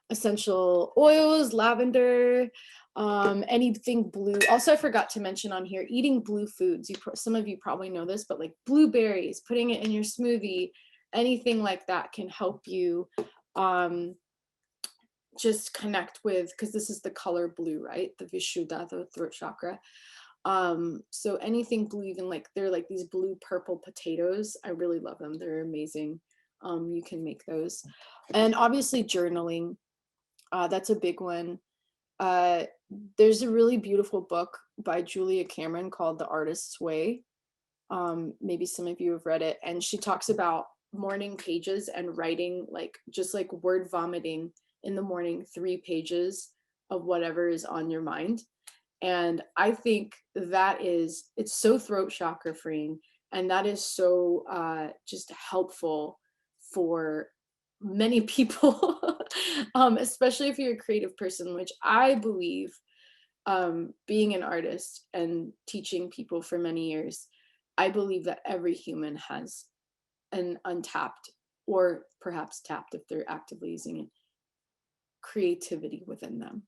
Essential oils, lavender, anything blue. Also, I forgot to mention on here, eating blue foods. Some of you probably know this, but like blueberries, putting it in your smoothie, anything like that can help you just connect with, because this is the color blue, right? The Vishuddha, the throat chakra. So anything blue, even like they're like these blue purple potatoes. I really love them. They're amazing. You can make those. And obviously journaling. That's a big one. There's a really beautiful book by Julia Cameron called The Artist's Way. Maybe some of you have read it. And she talks about morning pages and writing, like just like word vomiting in the morning, 3 pages of whatever is on your mind. And I think that it's so throat chakra freeing. And that is so just helpful for many people, especially if you're a creative person, which I believe, being an artist and teaching people for many years, I believe that every human has an untapped, or perhaps tapped if they're actively using it, creativity within them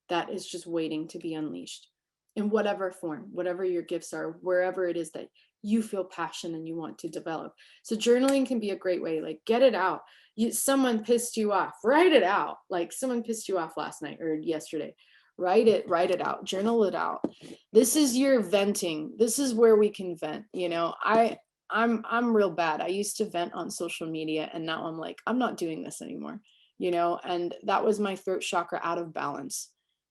that is just waiting to be unleashed in whatever form, whatever your gifts are, wherever it is that you feel passion and you want to develop. So journaling can be a great way, like get it out. Someone pissed you off, write it out. Like someone pissed you off last night or yesterday, write it out, journal it out. This is your venting. This is where we can vent. You know, I'm real bad. I used to vent on social media, and now I'm like, I'm not doing this anymore, you know, and that was my throat chakra out of balance.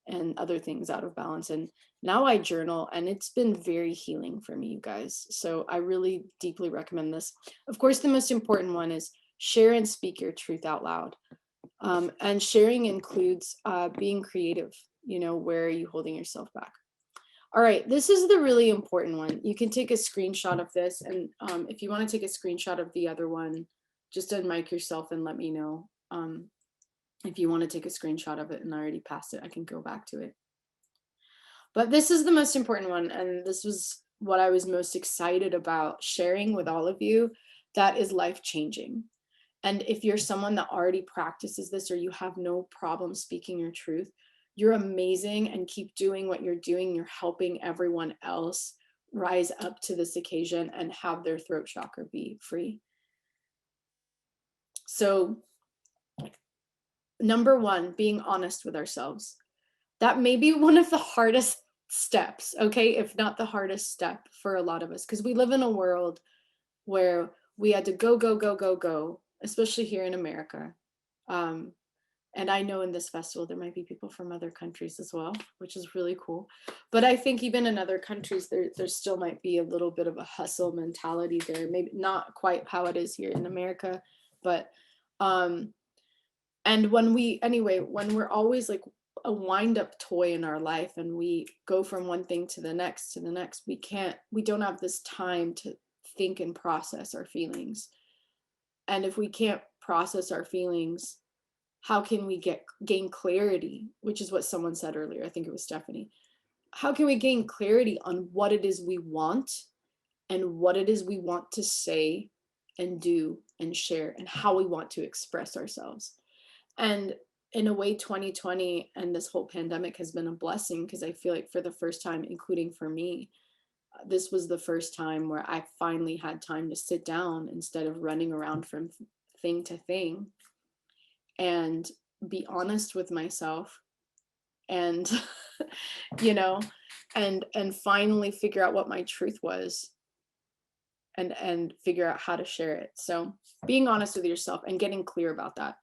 and other things out of balance. And now I journal, and it's been very healing for me, you guys. So I really deeply recommend this. Of course, the most important one is share and speak your truth out loud. And sharing includes being creative. You know, where are you holding yourself back? All right, this is the really important one. You can take a screenshot of this, and if you want to take a screenshot of the other one, just unmic yourself and let me know. If you want to take a screenshot of it and I already passed it, I can go back to it. But this is the most important one, and this was what I was most excited about sharing with all of you. That is life-changing. And if you're someone that already practices this, or you have no problem speaking your truth, you're amazing, and keep doing what you're doing. You're helping everyone else rise up to this occasion and have their throat chakra be free. So number one, being honest with ourselves. That may be one of the hardest steps, okay? If not the hardest step for a lot of us, because we live in a world where we had to go, especially here in America. And I know in this festival, there might be people from other countries as well, which is really cool. But I think even in other countries, there still might be a little bit of a hustle mentality there. Maybe not quite how it is here in America, but, and when we're always like a wind-up toy in our life, and we go from one thing to the next, we don't have this time to think and process our feelings. And if we can't process our feelings, how can we gain clarity, which is what someone said earlier, I think it was Stephanie. How can we gain clarity on what it is we want, and what it is we want to say and do and share, and how we want to express ourselves? And in a way, 2020 and this whole pandemic has been a blessing, because I feel like for the first time, including for me, this was the first time where I finally had time to sit down instead of running around from thing to thing, and be honest with myself, and you know, and finally figure out what my truth was, and figure out how to share it. So being honest with yourself and getting clear about that.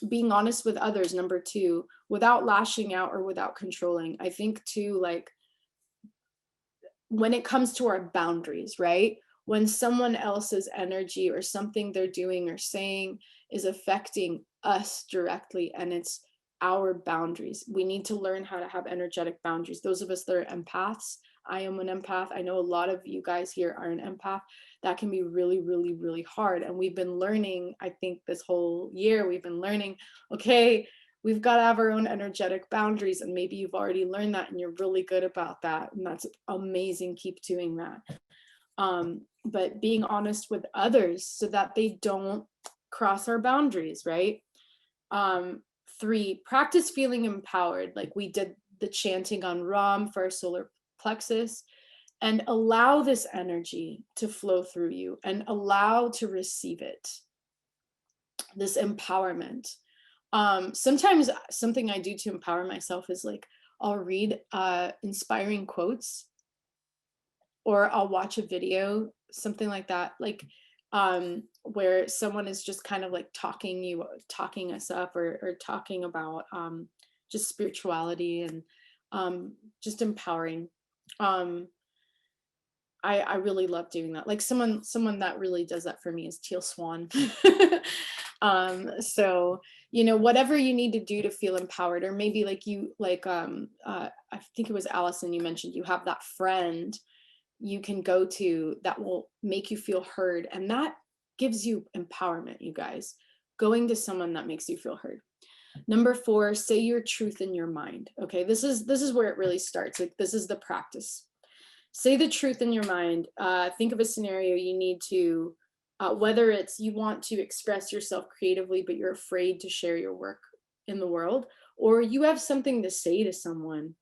Being honest with others, number two, without lashing out or without controlling. I think too, like, when it comes to our boundaries, right? When someone else's energy or something they're doing or saying is affecting us directly, and it's our boundaries, we need to learn how to have energetic boundaries. Those of us that are empaths, I am an empath. I know a lot of you guys here are an empath. That can be really, really, really hard. And we've been learning, I think this whole year, we've been learning, okay, we've got to have our own energetic boundaries. And maybe you've already learned that and you're really good about that. And that's amazing. Keep doing that. But being honest with others so that they don't cross our boundaries, right? Three, practice feeling empowered. Like we did the chanting on Ram for our solar plexus, and allow this energy to flow through you and allow to receive it. This empowerment. Sometimes something I do to empower myself is like, I'll read inspiring quotes, or I'll watch a video, something like that, like where someone is just kind of like talking us up, or talking about just spirituality and just empowering. I really love doing that. Like someone that really does that for me is Teal Swan. So, you know, whatever you need to do to feel empowered, or maybe like you, like, I think it was Allison, you mentioned you have that friend you can go to that will make you feel heard. And that gives you empowerment, you guys, going to someone that makes you feel heard. Number four, say your truth in your mind. Okay, this is where it really starts. Like, this is the practice. Say the truth in your mind. Think of a scenario you need to, whether it's you want to express yourself creatively, but you're afraid to share your work in the world, or you have something to say to someone.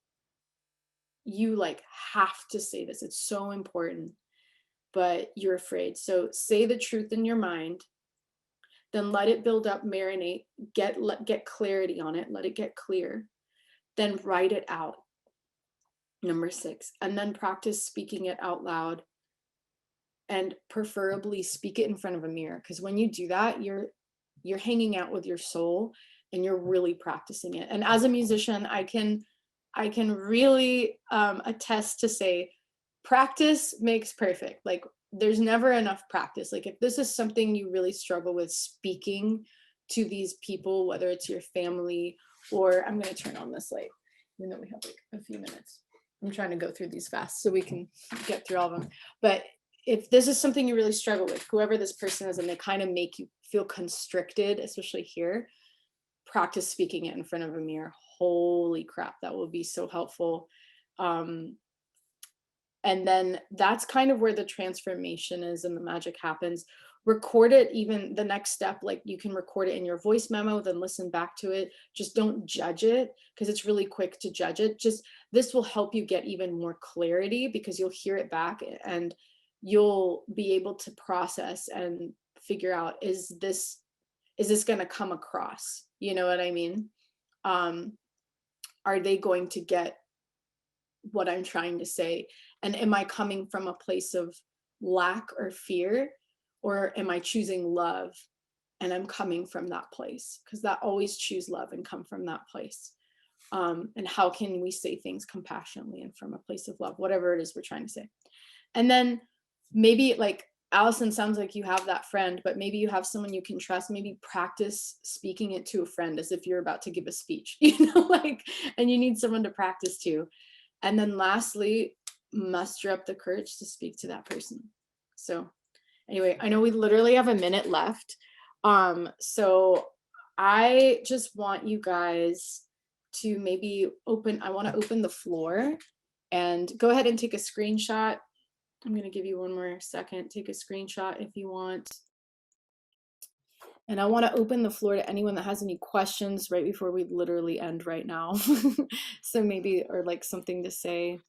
You like have to say this. It's so important, but you're afraid. So say the truth in your mind, then let it build up, marinate, get clarity on it, let it get clear, then write it out. Number six, and then practice speaking it out loud, and preferably speak it in front of a mirror. Because when you do that, you're hanging out with your soul, and you're really practicing it. And as a musician, I can really attest to say practice makes perfect. Like there's never enough practice. Like if this is something you really struggle with speaking to these people, whether it's your family or I'm going to turn on this light, even though we have like a few minutes. I'm trying to go through these fast so we can get through all of them. But if this is something you really struggle with, whoever this person is, and they kind of make you feel constricted, especially here, practice speaking it in front of a mirror. Holy crap, that will be so helpful. And then that's kind of where the transformation is and the magic happens. Record it, even the next step, like you can record it in your voice memo, then listen back to it. Just don't judge it, because it's really quick to judge it. Just this will help you get even more clarity, because you'll hear it back and you'll be able to process and figure out, is this going to come across? You know what I mean? Are they going to get what I'm trying to say? And am I coming from a place of lack or fear, or am I choosing love and I'm coming from that place? Because that always choose love and come from that place. And how can we say things compassionately and from a place of love, whatever it is we're trying to say. And then maybe, like Allison, sounds like you have that friend, but maybe you have someone you can trust. Maybe practice speaking it to a friend as if you're about to give a speech, like, and you need someone to practice to. And then lastly, muster up the courage to speak to that person. So anyway, I know we literally have a minute left. So I just want you guys to maybe I want to open the floor and go ahead and take a screenshot. I'm going to give you one more second. Take a screenshot if you want. And I want to open the floor to anyone that has any questions right before we literally end right now. So maybe, or like something to say.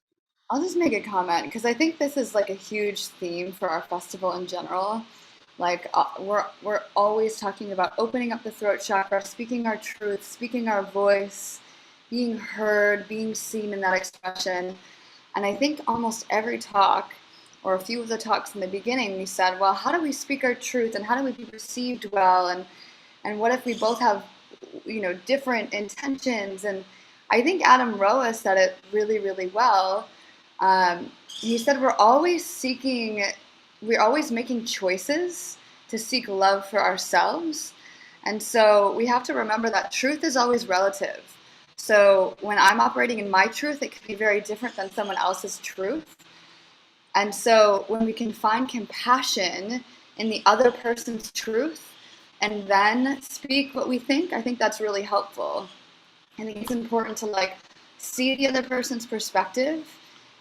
I'll just make a comment because I think this is like a huge theme for our festival in general. Like we're always talking about opening up the throat chakra, speaking our truth, speaking our voice, being heard, being seen in that expression. And I think almost every talk, or a few of the talks in the beginning, we said, well, how do we speak our truth and how do we be perceived well? And what if we both have, different intentions? And I think Adam Roa said it really, really well. He said we're always making choices to seek love for ourselves. And so we have to remember that truth is always relative. So when I'm operating in my truth, it can be very different than someone else's truth. And so when we can find compassion in the other person's truth and then speak what we think, I think that's really helpful. I think it's important to see the other person's perspective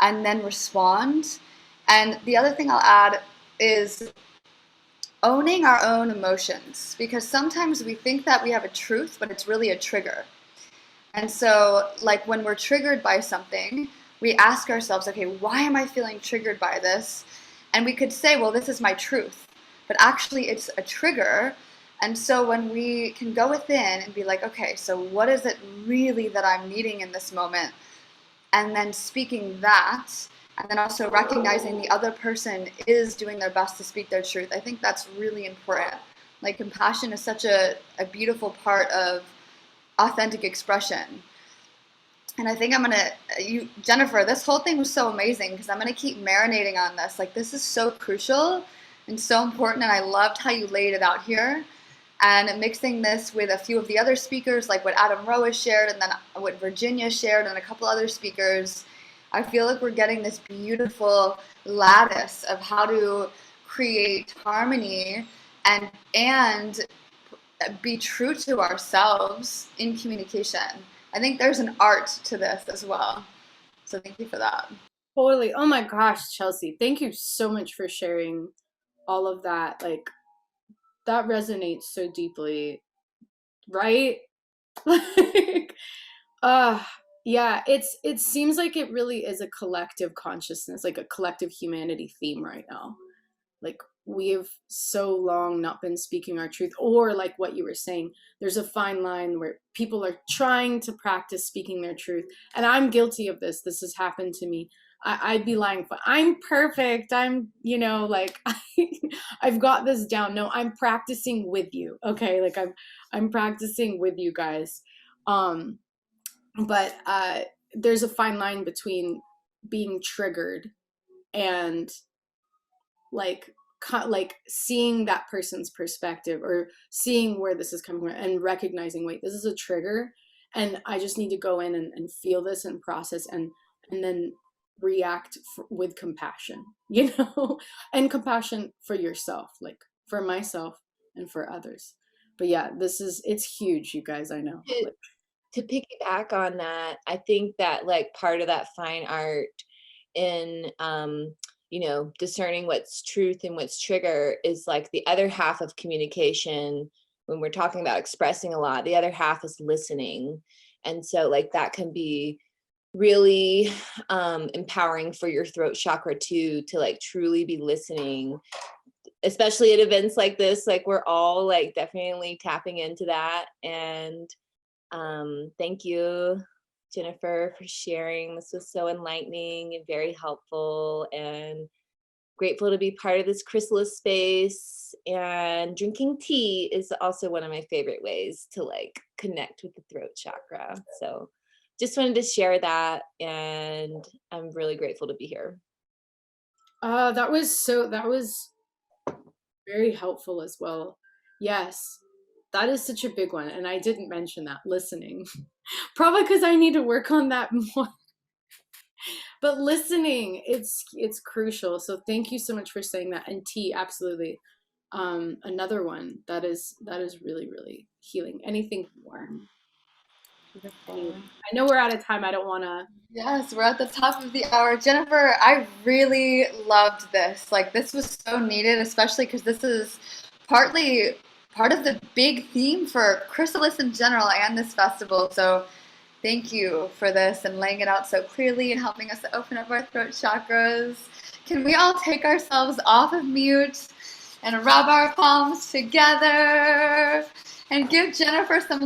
and then respond. And the other thing I'll add is owning our own emotions, because sometimes we think that we have a truth, but it's really a trigger. And so when we're triggered by something, we ask ourselves, okay, why am I feeling triggered by this? And we could say, well, this is my truth, but actually it's a trigger. And so when we can go within and be like, okay, so what is it really that I'm needing in this moment? And then speaking that, and then also recognizing the other person is doing their best to speak their truth. I think that's really important. Compassion is such a beautiful part of authentic expression. And I think Jennifer, this whole thing was so amazing because I'm going to keep marinating on this. This is so crucial and so important. And I loved how you laid it out here. And mixing this with a few of the other speakers, like what Adam Roa shared and then what Virginia shared and a couple other speakers, I feel like we're getting this beautiful lattice of how to create harmony and be true to ourselves in communication. I think there's an art to this as well. So thank you for that. Totally. Oh my gosh, Chelsea, thank you so much for sharing all of that. That resonates so deeply, right? Yeah, it seems like it really is a collective consciousness, like a collective humanity theme right now. We've so long not been speaking our truth, or like what you were saying, there's a fine line where people are trying to practice speaking their truth. And I'm guilty of this. This has happened to me. I'd be lying. But I'm perfect. I'm, you know, like I've got this down. No, I'm practicing with you. Okay, like I'm practicing with you guys. But there's a fine line between being triggered and like like seeing that person's perspective or seeing where this is coming from and recognizing, wait, this is a trigger and I just need to go in and feel this and process and then react with compassion, you know, and compassion for yourself, like for myself and for others. But yeah, it's huge, you guys. I know. To piggyback on that, I think that like part of that fine art in you know, discerning what's truth and what's trigger is like the other half of communication. When we're talking about expressing a lot, the other half is listening. And so like that can be really empowering for your throat chakra too, to like truly be listening, especially at events like this. Like we're all like definitely tapping into that. And thank you, Jennifer, for sharing. This was so enlightening and very helpful, and grateful to be part of this chrysalis space. And drinking tea is also one of my favorite ways to like connect with the throat chakra. So just wanted to share that, and I'm really grateful to be here. That was very helpful as well. Yes, that is such a big one. And I didn't mention that, listening. Probably because I need to work on that more. But listening, it's crucial. So thank you so much for saying that. And tea, absolutely. Another one that is really, really healing. Anything warm. Anyway, I know we're out of time. I don't want to. Yes, we're at the top of the hour. Jennifer, I really loved this. Like, this was so needed, especially because this is partly part of the big theme for Chrysalis in general and this festival. So thank you for this and laying it out so clearly and helping us to open up our throat chakras. Can we all take ourselves off of mute and rub our palms together and give Jennifer some